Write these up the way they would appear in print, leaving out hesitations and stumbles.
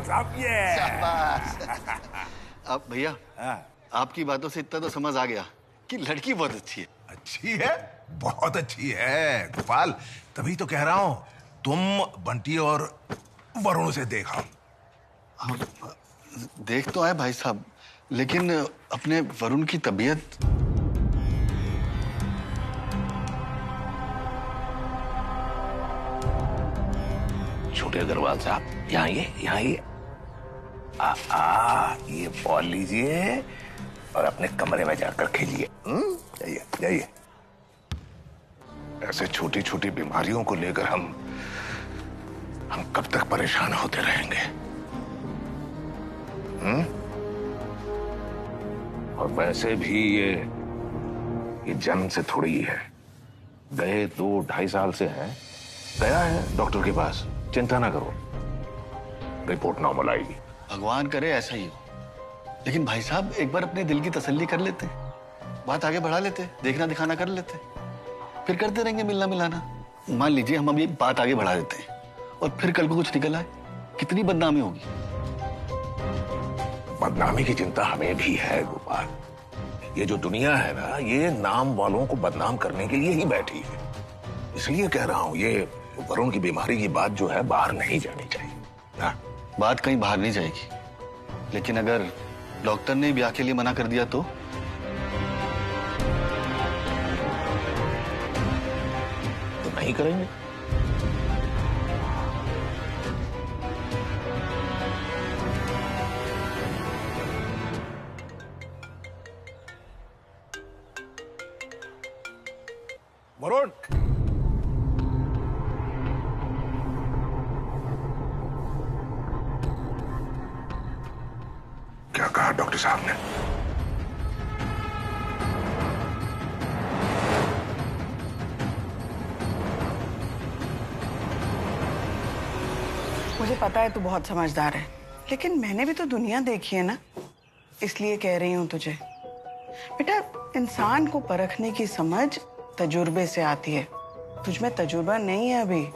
साहब ये अब भैया आपकी बातों से इतना तो समझ आ गया कि लड़की बहुत अच्छी है। अच्छी है, बहुत अच्छी है गोपाल। तभी तो कह रहा हूं तुम बंटी और वरुण से देखा। हाँ, देख तो आए भाई साहब, लेकिन अपने वरुण की तबीयत। छोटे अग्रवाल साहब, यहाँ ये ये बॉल लीजिए और अपने कमरे में जाकर खेलिए। जाइए जाइए। ऐसे छोटी छोटी बीमारियों को लेकर हम कब तक परेशान होते रहेंगे? और वैसे भी ये जन्म से थोड़ी ही है। गए 2-2.5 साल से हैं। गया है डॉक्टर के पास, चिंता ना करो, रिपोर्ट नॉर्मल आएगी। भगवान करे ऐसा ही हो। लेकिन भाई साहब एक बार अपने दिल की तसल्ली कर लेते, बात आगे बढ़ा लेते, देखना दिखाना कर लेते, फिर करते रहेंगे मिलना मिलाना। मान लीजिए हम अभी बात आगे बढ़ा देते हैं और फिर कल को कुछ निकल आए, कितनी बदनामी होगी। बदनामी की चिंता हमें भी है गोपाल। ये जो दुनिया है ना, ये नाम वालों को बदनाम करने के लिए ही बैठी है। इसलिए कह रहा हूं, ये वरुण की बीमारी की बात जो है बाहर नहीं जानी चाहिए ना। बात कहीं बाहर नहीं जाएगी, लेकिन अगर डॉक्टर ने ब्याह के लिए मना कर दिया तो नहीं करेंगे। वरुण, क्या कहा डॉक्टर साहब ने? मुझे पता है तू बहुत समझदार है, लेकिन मैंने भी तो दुनिया देखी है ना, इसलिए कह रही हूँ तुझे। बेटा, इंसान को परखने की समझ तजुर्बे से आती है। तुझमें तजुर्बा नहीं है अभी।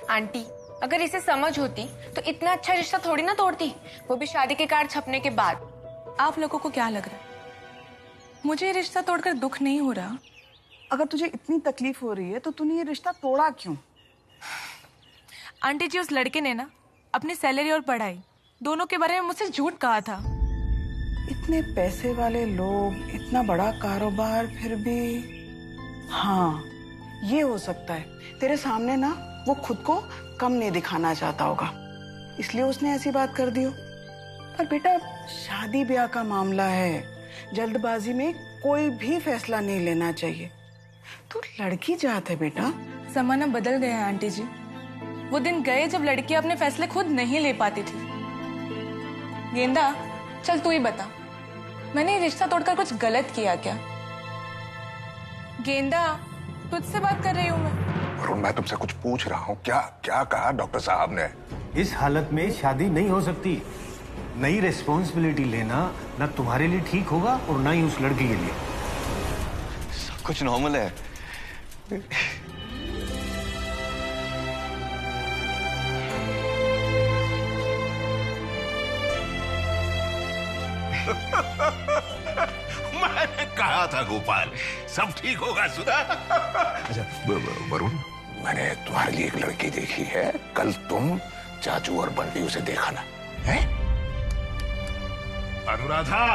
आंटी, अगर इसे समझ होती तो इतना अच्छा रिश्ता थोड़ी ना तोड़ती, वो भी शादी के कार्ड छपने के बाद। आप लोगों को क्या लग रहा है, मुझे रिश्ता तोड़कर दुख नहीं हो रहा? अगर तुझे इतनी तकलीफ हो रही है तो तूने ये रिश्ता तोड़ा क्यों? आंटी जी, उस लड़के ने ना अपनी सैलरी और पढ़ाई दोनों के बारे में मुझसे झूठ कहा था। इतने पैसे वाले लोग, इतना बड़ा कारोबार, फिर भी। हाँ, ये हो सकता है तेरे सामने ना वो खुद को कम नहीं दिखाना चाहता होगा, इसलिए उसने ऐसी बात कर दी हो। पर बेटा, शादी ब्याह का मामला है, जल्दबाजी में कोई भी फैसला नहीं लेना चाहिए। तू लड़की जात है बेटा। जमाना बदल गया है आंटी जी। वो दिन गए जब लड़कियां अपने फैसले खुद नहीं ले पाती थी। गेंदा, चल तू ही बता, मैंने ये रिश्ता तोड़कर कुछ गलत किया क्या? गेंदा, तुझसे बात कर रही हूँ मैं। वरुण, मैं तुमसे कुछ पूछ रहा हूँ। क्या क्या कहा डॉक्टर साहब ने? इस हालत में शादी नहीं हो सकती। नई रिस्पॉन्सिबिलिटी लेना ना तुम्हारे लिए ठीक होगा और ना ही उस लड़की के लिए। सब कुछ नॉर्मल है। मैंने कहा था गोपाल, सब ठीक होगा सुधा। अच्छा वरुण, मैंने तुम्हारे लिए एक लड़की देखी है। कल तुम चाचू और बंटी उसे देखा ना है? अनुराधा,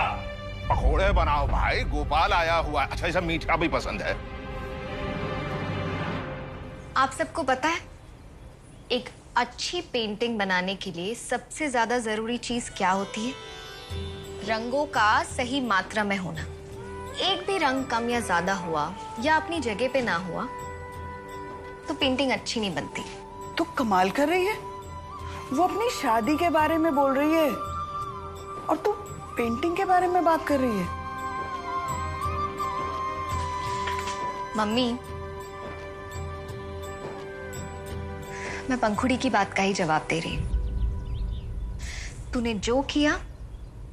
पकोड़े बनाओ भाई, गोपाल आया हुआ है। अच्छा, ऐसा मीठा भी पसंद है? आप सबको पता है, एक अच्छी पेंटिंग बनाने के लिए सबसे ज्यादा जरूरी चीज क्या होती है? रंगों का सही मात्रा में होना। एक भी रंग कम या ज्यादा हुआ या अपनी जगह पे ना हुआ तो पेंटिंग अच्छी नहीं बनती। तू कमाल कर रही है, वो अपनी शादी के बारे में बोल रही है और तू पेंटिंग के बारे में बात कर रही है। मम्मी, मैं पंखुड़ी की बात का ही जवाब दे रही हूं। तूने जो किया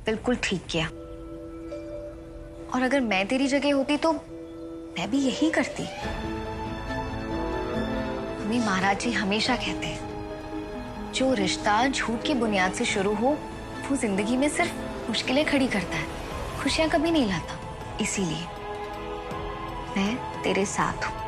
बिल्कुल ठीक किया, और अगर मैं तेरी जगह होती तो मैं भी यही करती। मम्मी, महाराज जी हमेशा कहते हैं जो रिश्ता झूठ की बुनियाद से शुरू हो वो जिंदगी में सिर्फ मुश्किलें खड़ी करता है, खुशियां कभी नहीं लाता। इसीलिए मैं तेरे साथ हूं।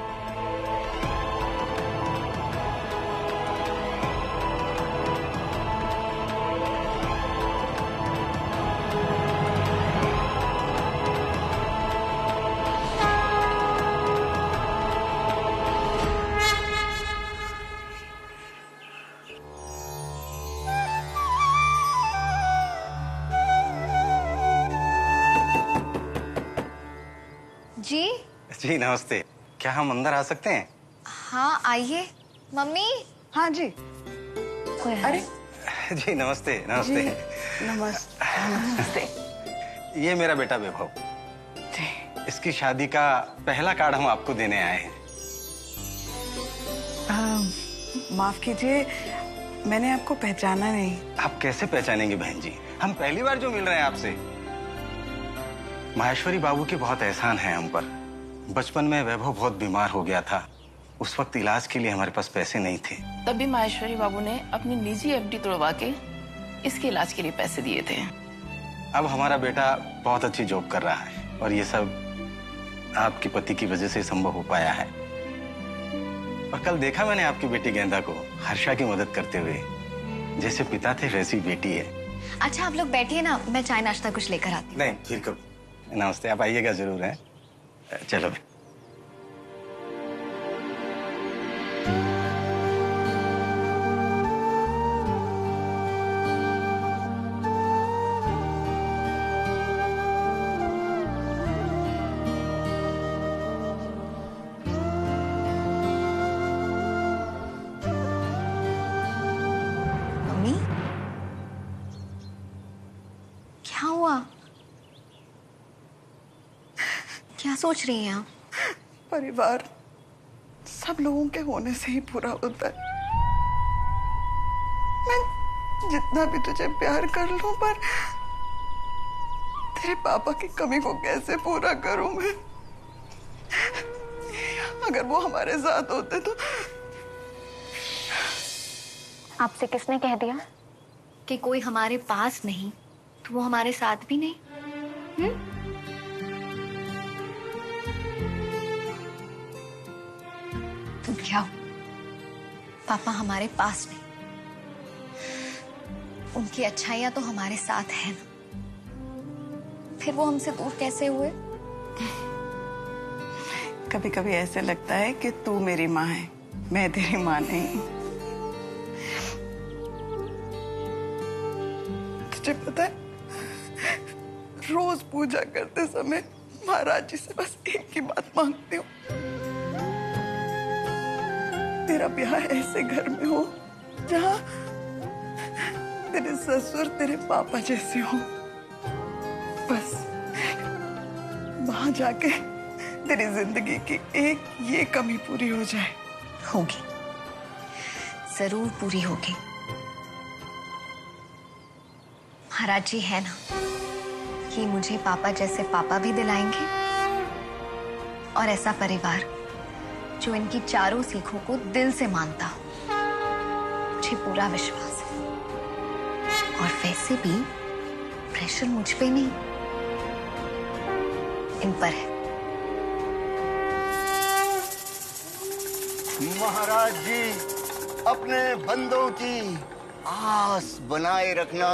जी जी नमस्ते, क्या हम अंदर आ सकते हैं? हाँ आइए। मम्मी। हाँ जी। कोई है? अरे जी नमस्ते नमस्ते। नमस्ते। ये मेरा बेटा वैभव, इसकी शादी का पहला कार्ड हम आपको देने आए हैं। माफ कीजिए, मैंने आपको पहचाना नहीं। आप कैसे पहचानेंगे बहन जी, हम पहली बार जो मिल रहे हैं आपसे। माहेश्वरी बाबू की बहुत एहसान है हम पर। बचपन में वैभव बहुत बीमार हो गया था, उस वक्त इलाज के लिए हमारे पास पैसे नहीं थे। तभी माहेश्वरी बाबू ने अपनी निजी एफडी तोड़वा के इसके इलाज के लिए पैसे दिए थे। अब हमारा बेटा बहुत अच्छी जॉब कर रहा है और ये सब आपके पति की वजह से संभव हो पाया है। और कल देखा मैंने आपकी बेटी गेंदा को हर्षा की मदद करते हुए। जैसे पिता थे वैसी बेटी है। अच्छा आप लोग बैठिए ना, मैं चाय नाश्ता कुछ लेकर आती हूँ। नहीं फिर कब। नमस्ते, आप आइएगा जरूर है। चलो। मम्मी क्या हुआ? क्या सोच रही हैं आप? परिवार सब लोगों के होने से ही पूरा होता है। मैं जितना भी तुझे प्यार कर लूं, पर तेरे पापा की कमी को कैसे पूरा करूं मैं? अगर वो हमारे साथ होते तो। आपसे किसने कह दिया कि कोई हमारे पास नहीं तो वो हमारे साथ भी नहीं? तुम क्या हो? पापा हमारे पास नहीं, उनकी अच्छाइयां तो हमारे साथ है ना, फिर वो हमसे दूर कैसे हुए? कभी कभी ऐसे लगता है कि तू मेरी माँ है, मैं तेरी माँ नहीं। तुझे पता है, रोज पूजा करते समय महाराज जी से बस एक ही बात मांगती हूँ, तेरा ब्याह ऐसे घर में हो जहाँ तेरे ससुर तेरे पापा जैसे हो। बस वहां जाके तेरी जिंदगी की एक ये कमी पूरी हो जाए। होगी, जरूर पूरी होगी। महाराज जी है ना, कि मुझे पापा जैसे पापा भी दिलाएंगे और ऐसा परिवार जो इनकी चारों सीखों को दिल से मानता हो। मुझे पूरा विश्वास है। और वैसे भी प्रेशर मुझ पे नहीं, इन पर है। महाराज जी, अपने बंदों की आस बनाए रखना।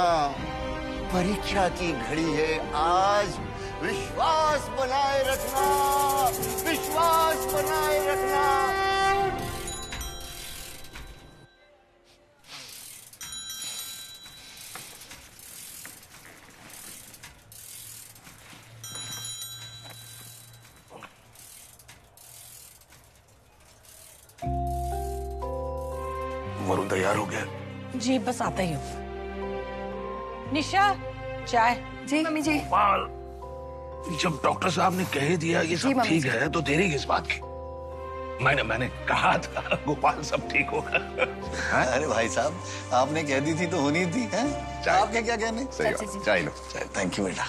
परीक्षा की घड़ी है आज, विश्वास बनाए रखना, विश्वास बनाए रखना। वरुण तैयार हो गया? जी बस आता ही हूँ। निशा चाय। जी मम्मी जी। गोपाल, जब डॉक्टर साहब ने कह दिया ये सब ठीक है तो देरी किस बात की? मैंने कहा था गोपाल सब ठीक होगा। अरे भाई साहब, आपने कह दी थी तो होनी थी। हैं? आपके क्या कहने? चाय लो। थैंक यू बेटा।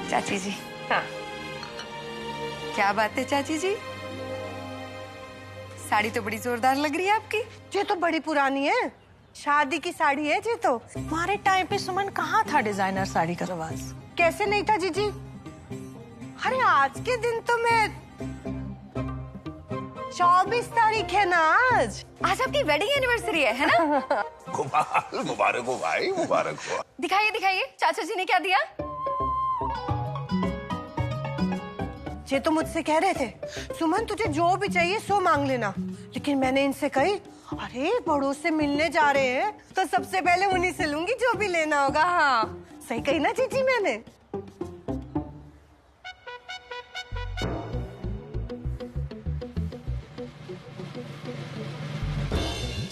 चाची जी। हाँ। क्या बात है चाची जी? साड़ी तो बड़ी जोरदार लग रही है आपकी। ये तो बड़ी पुरानी है, शादी की साड़ी है जी। तो हमारे टाइम पे सुमन कहाँ था डिजाइनर साड़ी का रिवाज? कैसे नहीं था जीजी? अरे आज के दिन तो मैं 24 तारीख है ना आज। आज आपकी वेडिंग एनिवर्सरी है ना? मुबारक हो भाई, मुबारक हो। दिखाइए दिखाइए, चाचा जी ने क्या दिया? ये तो मुझसे कह रहे थे सुमन तुझे जो भी चाहिए सो मांग लेना, लेकिन मैंने इनसे कही अरे बड़ों से मिलने जा रहे हैं तो सबसे पहले उन्हीं से लूंगी जो भी लेना होगा। हाँ सही कही ना जीजी मैंने?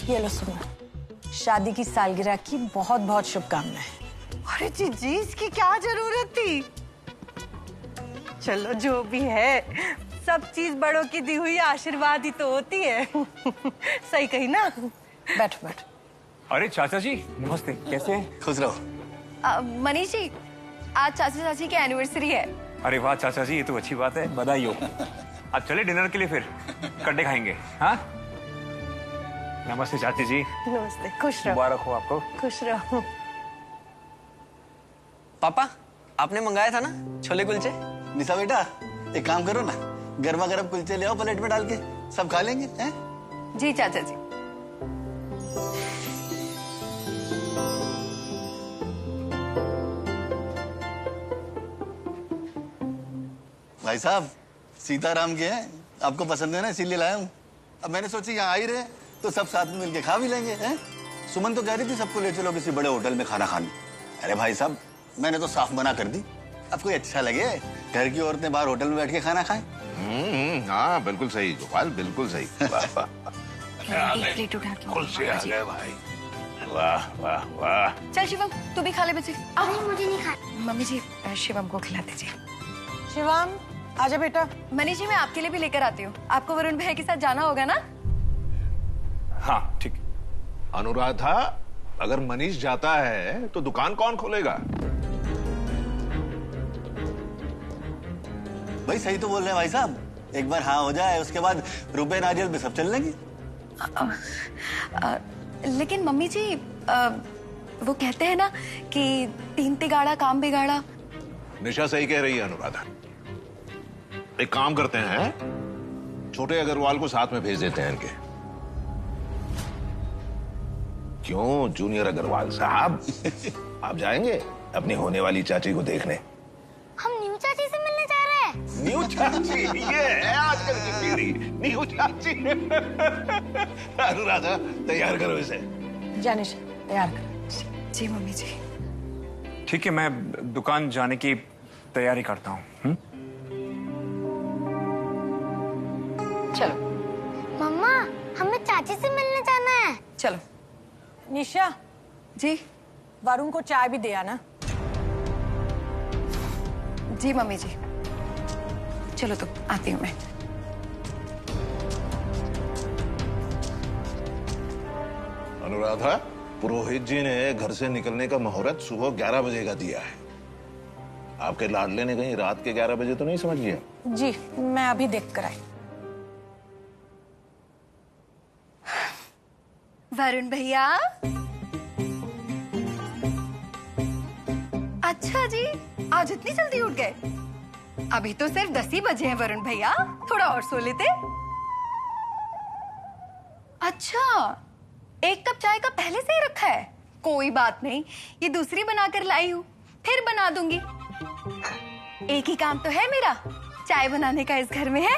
ये लो सुमन, शादी की सालगिरह की बहुत बहुत शुभकामनाएं। अरे जीजी इसकी क्या जरूरत थी? चलो जो भी है, सब चीज बड़ों की दी हुई आशीर्वाद ही तो होती है। सही कही ना? बैठो बैठो। अरे चाचा जी नमस्ते, कैसे हैं? खुश रहो। मनीष जी, आज चाचा चाची की एनिवर्सरी है। अरे वाह चाचा जी, ये तो अच्छी बात है, बधाई हो। आज चले डिनर के लिए, फिर कड्डे खाएंगे। हाँ नमस्ते चाची जी। नमस्ते, खुश रहो। मुबारक हो आपको। खुश रहो। पापा आपने मंगाया था ना छोले कुलचे? निशा बेटा एक काम करो ना, गर्मा गर्म कुलचे ले आओ प्लेट में डाल के, सब खा लेंगे हैं? जी चाचा जी। भाई साहब सीताराम के हैं, आपको पसंद है ना इसीलिए लाया हूँ। अब मैंने सोचा यहाँ आ ही रहे तो सब साथ में मिलके खा भी लेंगे हैं? सुमन तो कह रही थी सबको ले चलो किसी बड़े होटल में खाना खाने। अरे भाई साहब मैंने तो साफ मना कर दी। अब कोई अच्छा लगे घर की औरतें बाहर होटल में बैठ के खाना खाएं? हाँ बिल्कुल सही गोपाल, बिल्कुल सही। वाह वाह, प्लेट उठा के खुलसे आ गए भाई। वाह वाह वाह। चल शिवम तू भी खा ले बच्चे। मुझे नहीं खा। मम्मी जी शिवम को खिला दीजिए। शिवम आजा बेटा। मनीष जी मैं आपके लिए भी लेकर आती हूँ, आपको वरुण भैया के साथ जाना होगा ना? हाँ ठीक। अनुराधा, अगर मनीष जाता है तो दुकान कौन खोलेगा? भाई सही तो बोल रहे हैं भाई साहब, एक बार हाँ हो जाए उसके बाद रुपए नारियल पे सब चल लेंगे। लेकिन मम्मी जी वो कहते हैं ना कि तीन तिगाड़ा काम बिगाड़ा। निशा सही कह रही है अनुराधा। एक काम करते हैं, छोटे अग्रवाल को साथ में भेज देते हैं इनके। क्यों जूनियर अग्रवाल साहब, आप जाएंगे अपनी होने वाली चाची को देखने? हम न्यू चाची से मिलने जा रहे हैं। न्यू चाची, ये है आजकल की पीढ़ी, न्यू चाची। अनुराधा तैयार करो इसे। जानिश तैयार कर। जी मम्मी जी। ठीक है, मैं दुकान जाने की तैयारी करता हूँ। चलो। मम्मा हमें चाची से मिलने जाना है। चलो। निशा जी। वरुण को चाय भी दे आना। जी मम्मी जी। चलो तो आती हूँ मैं। अनुराधा, पुरोहित जी ने घर से निकलने का मुहूर्त सुबह 11 बजे का दिया है। आपके लाडले ने कहीं रात के 11 बजे तो नहीं समझ लिया? जी मैं अभी देख कर आई। वरुण भैया। अच्छा जी, आज इतनी जल्दी उठ गए? अभी तो सिर्फ 10 ही बजे हैं वरुण भैया, थोड़ा और सो लेते। अच्छा, एक कप चाय का पहले से ही रखा है? कोई बात नहीं, ये दूसरी बनाकर लाई हूँ, फिर बना दूंगी। एक ही काम तो है मेरा, चाय बनाने का इस घर में है।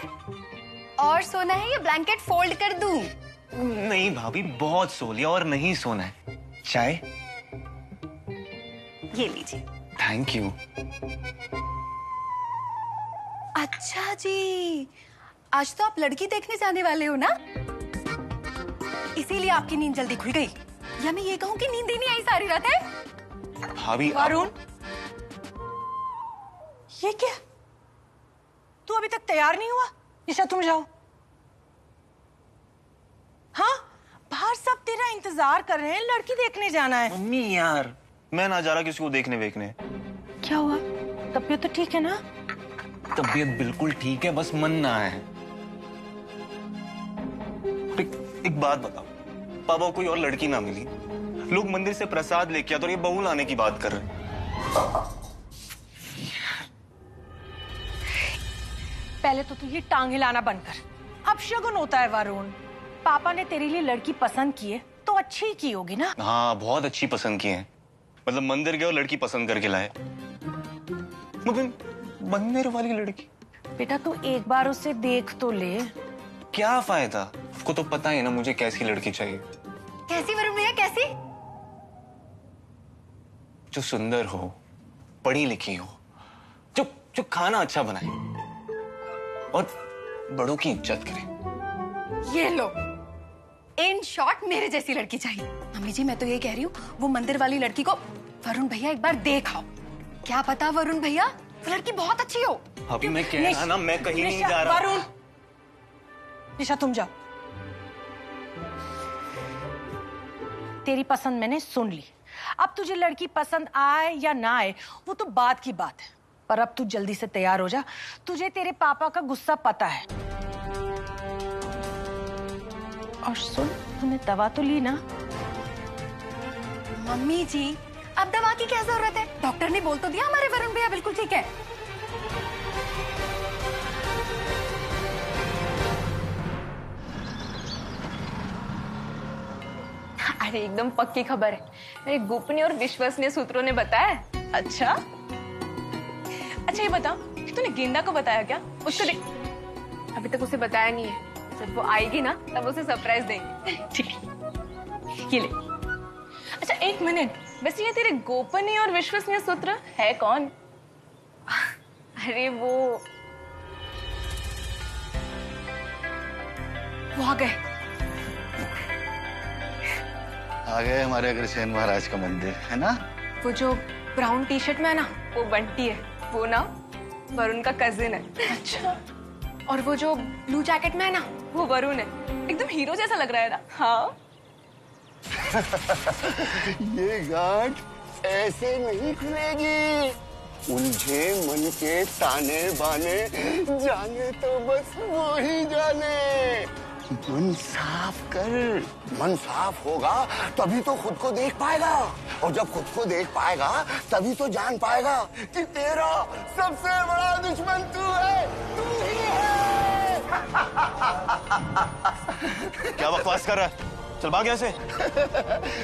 और सोना है या ब्लैंकेट फोल्ड कर दूं? नहीं भाभी, बहुत सो लिया और नहीं सोना है। चाय? ये लीजिए। Thank you. अच्छा जी, आज तो आप लड़की देखने जाने वाले हो ना? इसीलिए आपकी नींद जल्दी खुल गई, या मैं ये कहूँ कि नींद ही नहीं आई सारी रात है? भाभी वरुण, ये क्या? तू अभी तक तैयार नहीं हुआ? निशा तुम जाओ। हाँ, बाहर सब तेरा इंतजार कर रहे हैं, लड़की देखने जाना है। मम्मी यार, मैं ना जा रहा किसी को देखने वेखने। क्या हुआ? तबीयत तो ठीक है ना? तबीयत बिल्कुल ठीक है, बस मन ना है। एक बात बताओ, पापा को कोई और लड़की ना मिली, लोग मंदिर से प्रसाद लेके आते और ये बहू लाने की बात कर रहे हैं। पहले तो तू ये टांग हिलाना बंद कर। अब शगुन होता है वरुण, पापा ने तेरे लिए लड़की पसंद की है तो अच्छी की होगी ना। हाँ, बहुत अच्छी पसंद की है। मतलब मंदिर गए और लड़की पसंद करके लाए। मंदिर वाली लड़की? बेटा तू एक बार उसे देख तो ले। क्या फायदा, उसको तो पता है ना मुझे कैसी लड़की चाहिए। कैसी वरुण भैया, कैसी? जो सुंदर हो, पढ़ी लिखी हो, जो जो खाना अच्छा बनाए और बड़ों की इज्जत करे। ये लो, इन शॉर्ट मेरे जैसी लड़की चाहिए। मम्मी जी मैं तो ये कह रही हूँ, वो मंदिर वाली लड़की को वरुण भैया एक बार देख आओ। क्या पता वरुण भैया वो लड़की बहुत अच्छी हो। अभी मैं कह रहा ना, मैं कहीं नहीं जा रहा। वरुण, निशा तुम जाओ। तेरी पसंद मैंने सुन ली। अब तुझे लड़की पसंद आए या ना आए वो तो बात की बात है, पर अब तू जल्दी से तैयार हो जा। तुझे तेरे पापा का गुस्सा पता है। और सुन, तूने दवा तो ली ना? मम्मी जी अब दवा की क्या जरूरत है? डॉक्टर ने बोल तो दिया हमारे वरुण भैया बिल्कुल ठीक है। अरे एकदम पक्की खबर है, मेरे गोपनीय और विश्वसनीय सूत्रों ने बताया। अच्छा ये बता, तूने गेंदा को बताया क्या? उसको देख। अभी तक उसे बताया नहीं है, जब वो आएगी ना तब उसे सरप्राइज देंगे। ठीक है, ये ले। अच्छा एक मिनट, वैसे ये तेरे गोपनीय और विश्वसनीय सूत्र है कौन? अरे वो आ गए। आ गए हमारे अग्रसेन महाराज का मंदिर, है ना? वो जो ब्राउन टी शर्ट में है ना, वो बंटी है। वो ना वरुण का कजिन है। अच्छा। और वो जो ब्लू जैकेट में है ना, वो वरुण है। एकदम हीरो जैसा लग रहा है ना। हाँ। ये गांठ ऐसे नहीं खुलेगी। उलझे मन के ताने बाने जाने तो बस वो ही जाने। मन साफ कर, मन साफ होगा तभी तो खुद को देख पाएगा, और जब खुद को देख पाएगा तभी तो जान पाएगा कि तेरा सबसे बड़ा दुश्मन तू है, तू ही है। क्या बकवास कर रहा है? चल भाग यहाँ से।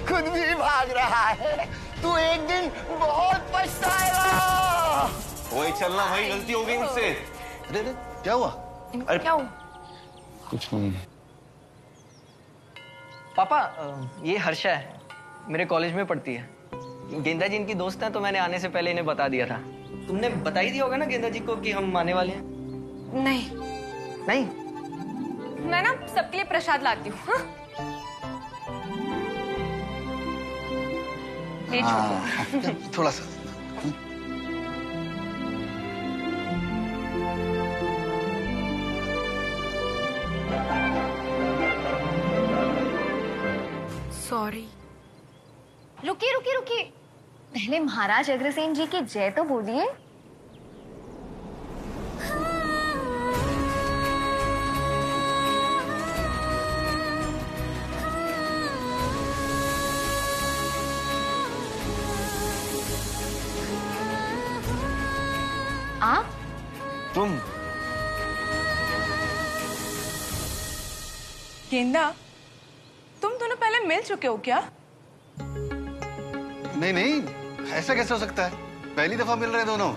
खुद भी भाग रहा है। तू एक दिन बहुत पछताएगा। वही चलना, वही गलती हो गई मुझसे। अरे क्या हुआ? अरे क्या हुआ? कुछ नहीं। पापा, ये हर्षा है, मेरे कॉलेज में पढ़ती है। गेंदा जी इनकी दोस्त है, तो मैंने आने से पहले इन्हें बता दिया था। तुमने बता ही दिया होगा ना गेंदा जी को कि हम आने वाले हैं? नहीं। मैं ना सबके लिए प्रसाद लाती हूँ। थोड़ा सा। सॉरी। रुकिए, पहले महाराज अग्रसेन जी की जय तो बोलिए। आप? तुम? गेंदा, तुम दोनों पहले मिल चुके हो क्या? नहीं, ऐसा कैसे हो सकता है? पहली दफा मिल रहे दोनों।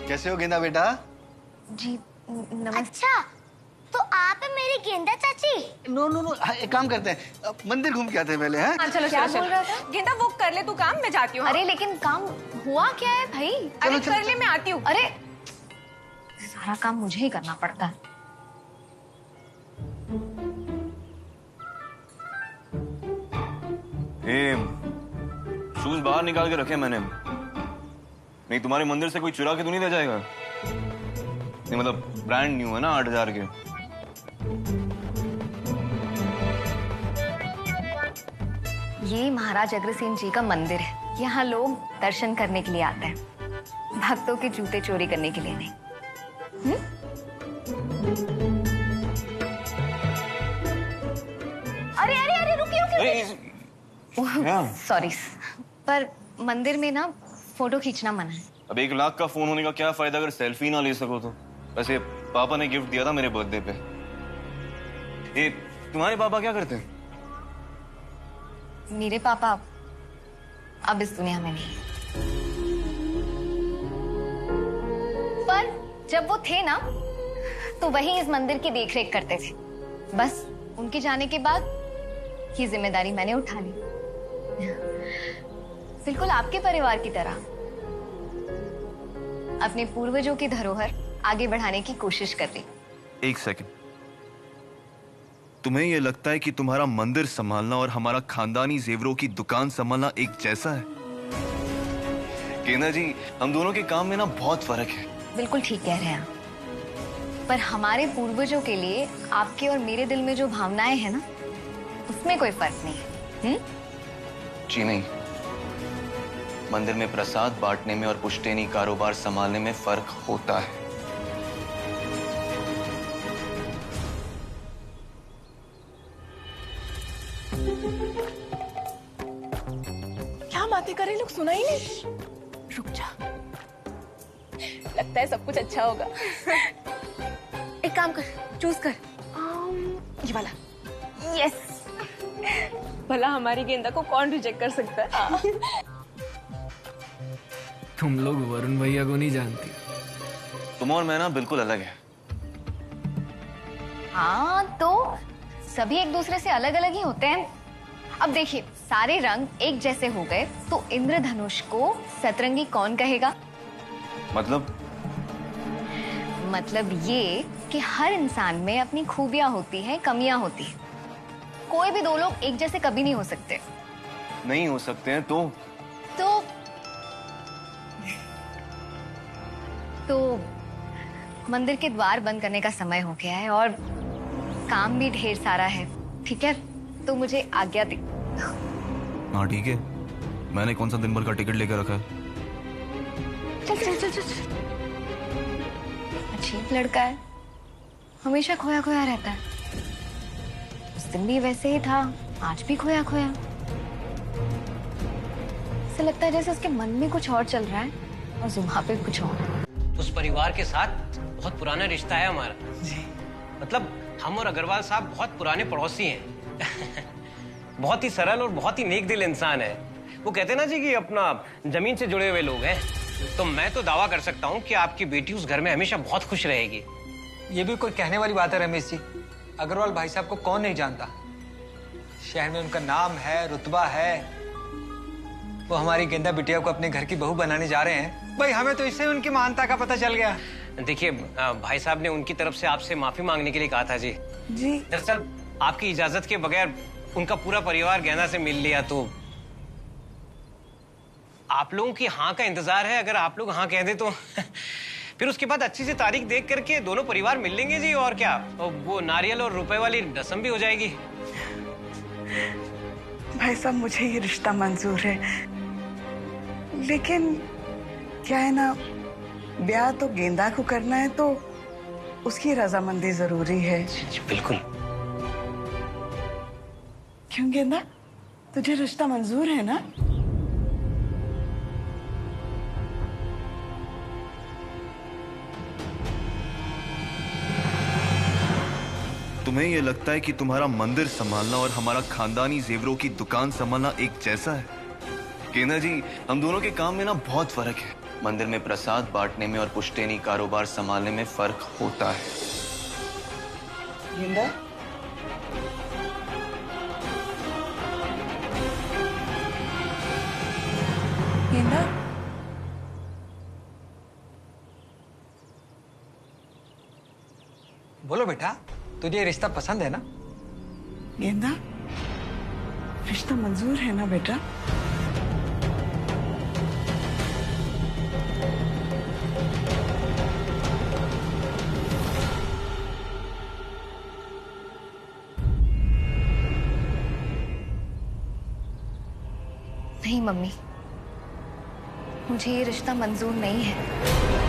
कैसे हो गेंदा बेटा? जी नमस्ते। अच्छा, तो आप है मेरी गेंदा चाची? नो, एक काम करते हैं, मंदिर घूम के आते हैं पहले। हैं? चलो। बोल रहा था? गेंदा वो कर ले तू काम, मैं जाती हूँ। अरे लेकिन काम हुआ क्या है भाई? अरे कर ले, मैं आती हूँ। अरे सारा काम मुझे ही करना पड़ता है। शूज बाहर निकाल के रखे मैंने, नहीं तुम्हारे मंदिर से कोई चुरा के तो नहीं ले जाएगा? नहीं मतलब ब्रांड न्यू है ना, 8,000 के। ये महाराज अग्रसेन जी का मंदिर है। यहाँ लोग दर्शन करने के लिए आते हैं, भक्तों के जूते चोरी करने के लिए नहीं। अरे अरे अरे रुकिए रुकिए। सॉरी, पर मंदिर में ना फोटो खींचना मना है। अब 1 लाख का फोन होने का क्या फायदा अगर सेल्फी ना ले सको तो। वैसे पापा ने गिफ्ट दिया था मेरे बर्थडे पे। ये तुम्हारे पापा क्या करते हैं? मेरे पापा अब इस दुनिया में नहीं, पर जब वो थे ना तो वही इस मंदिर की देखरेख करते थे। बस उनके जाने के बाद ये जिम्मेदारी मैंने उठा ली, बिल्कुल आपके परिवार की तरह। अपने पूर्वजों की धरोहर आगे बढ़ाने की कोशिश कर रही। 1 सेकंड, तुम्हें यह लगता है कि तुम्हारा मंदिर संभालना और हमारा खानदानी जेवरों की दुकान संभालना एक जैसा है? गेंदा जी, हम दोनों के काम में ना बहुत फर्क है। बिल्कुल ठीक कह रहे हैं आप, पर हमारे पूर्वजों के लिए आपके और मेरे दिल में जो भावनाएं हैं ना, उसमें कोई फर्क नहीं है। जी नहीं, मंदिर में प्रसाद बांटने में और पुश्तैनी कारोबार संभालने में फर्क होता है। क्या बातें कर रहे लोग, सुना ही नहीं। रुक जा, लगता है सब कुछ अच्छा होगा। एक काम कर, चूज कर। ये वाला। यस। भला हमारी गेंदा को कौन रिजेक्ट कर सकता है? तुम लोग वरुण भैया को नहीं जानती। तुम और मैं ना बिल्कुल अलग है। हाँ, तो सभी एक दूसरे से अलग अलग ही होते हैं। अब देखिए, सारे रंग एक जैसे हो गए तो इंद्रधनुष को सतरंगी कौन कहेगा? मतलब ये कि हर इंसान में अपनी खूबियां होती हैं, कमियां होती हैं। कोई भी 2 लोग एक जैसे कभी नहीं हो सकते। नहीं हो सकते हैं तो मंदिर के द्वार बंद करने का समय हो गया है और काम भी ढेर सारा है। ठीक है, तो मुझे आज्ञा दे। हाँ ठीक है, मैंने कौन सा दिन भर का टिकट लेकर रखा है? चल चल चल चल। अजीब लड़का है, हमेशा खोया खोया रहता है। उस दिन भी वैसे ही था, आज भी खोया खोया। ऐसा लगता है जैसे उसके मन में कुछ और चल रहा है और जुबान पे कुछ और। उस परिवार के साथ बहुत पुराना रिश्ता है हमारा जी। मतलब हम और अग्रवाल साहब बहुत पुराने पड़ोसी हैं। बहुत ही सरल और बहुत ही नेक दिल इंसान है। वो कहते हैं ना जी कि अपना जमीन से जुड़े हुए लोग हैं। तो मैं तो दावा कर सकता हूँ कि आपकी बेटी उस घर में हमेशा बहुत खुश रहेगी। ये भी कोई कहने वाली बात है रमेश जी। अग्रवाल भाई साहब को कौन नहीं जानता। शहर में उनका नाम है, रुतबा है। वो हमारी गेंदा बिटिया को अपने घर की बहू बनाने जा रहे हैं। भाई हमें तो इससे उनकी महानता का पता चल गया। देखिए, भाई साहब ने उनकी तरफ से आपसे माफी मांगने के लिए कहा था जी। दरअसल आपकी इजाजत के बगैर उनका पूरा परिवार गेंदा से मिल लिया, तो आप लोगों की हाँ का इंतजार है। अगर आप लोग हाँ कह दें तो फिर उसके बाद अच्छी सी तारीख देख करके दोनों परिवार मिल लेंगे जी। और क्या, वो नारियल और रुपए वाली रस्म भी हो जाएगी। भाई साहब, मुझे ये रिश्ता मंजूर है, लेकिन क्या है ना, ब्याह तो गेंदा को करना है तो उसकी रजामंदी जरूरी है। बिल्कुल। क्यों गेंदा, तुझे रिश्ता मंजूर है ना? तुम्हें यह लगता है कि तुम्हारा मंदिर संभालना और हमारा खानदानी जेवरों की दुकान संभालना एक जैसा है? गेंदा जी, हम दोनों के काम में ना बहुत फर्क है। मंदिर में प्रसाद बांटने में और पुश्तैनी कारोबार संभालने में फर्क होता है। गेंदा, गेंदा, बोलो बेटा, तुझे ये रिश्ता पसंद है ना? गेंदा, रिश्ता मंजूर है ना बेटा? नहीं मम्मी, मुझे ये रिश्ता मंजूर नहीं है।